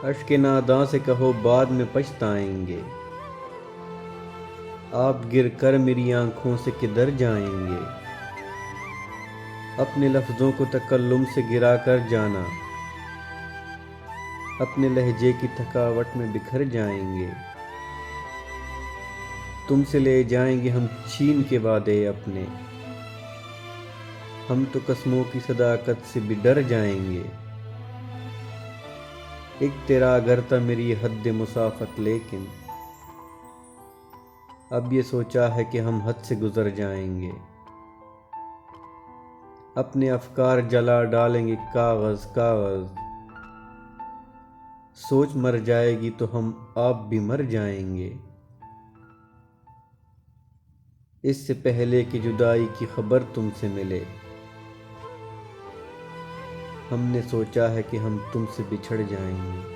اشک ناداں سے کہو بعد میں پچھتائیں گے، آپ گر کر میری آنکھوں سے کدھر جائیں گے؟ اپنے لفظوں کو تکلم سے گرا کر جانا، اپنے لہجے کی تھکاوٹ میں بکھر جائیں گے۔ تم سے لے جائیں گے ہم چھین کے وعدے اپنے، ہم تو قسموں کی صداقت سے بھی ڈر جائیں گے۔ ایک تیرا گھر تھا میری حد مسافت، لیکن اب یہ سوچا ہے کہ ہم حد سے گزر جائیں گے۔ اپنے افکار جلا ڈالیں گے کاغذ کاغذ، سوچ مر جائے گی تو ہم آپ بھی مر جائیں گے۔ اس سے پہلے کہ جدائی کی خبر تم سے ملے، ہم نے سوچا ہے کہ ہم تم سے بچھڑ جائیں گے۔